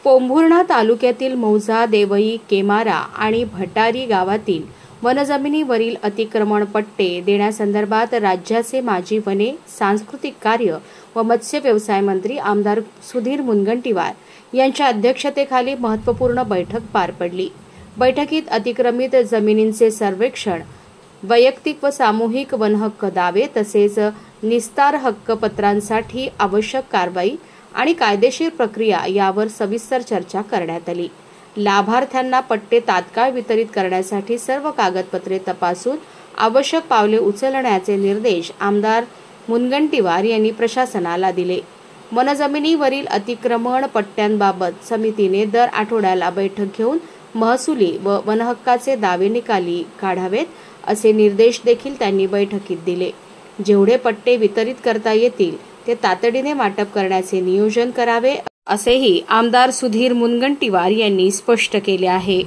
पोंभुर्णा तालुक्यातील मौजा, देवई, केमारा आणि भटारी गावातील वनजमिनीवरील अतिक्रमण पट्टे देण्यासंदर्भात राज्याचे माजी वने, सांस्कृतिक कार्य व मत्स्य व्यवसाय मंत्री आमदार सुधीर मुनगंटीवार यांच्या अध्यक्षतेखाली महत्त्वपूर्ण बैठक पार पडली। बैठकीत अतिक्रमित जमिनींचे सर्वेक्षण, वैयक्तिक व सामूहिक वनहक्क दावे तसेच निस्तार हक्कपत्रांसाठी आवश्यक कारवाई आणि कायदेशीर प्रक्रिया यावर सविस्तर चर्चा करण्यात आली। लाभार्थ्यांना पट्टे तात्काळ वितरित करण्यासाठी सर्व कागदपत्रे तपासून आवश्यक पावले उचलण्याचे निर्देश आमदार मुनगंटीवार यांनी प्रशासनाला दिले। वनजमिनीवरील अतिक्रमण पट्ट्यांबाबत समितीने दर आठवड्याला बैठक घेऊन महसुली व वनहक्काचे दावे निकाली काढावेत असे निर्देश देखील त्यांनी बैठकीत दिले। जेवढे पट्टे वितरित करता येतील ते तातडीने वाटप करण्याचे नियोजन करावे असेही आमदार सुधीर मुनगंटीवार यांनी स्पष्ट केले आहे।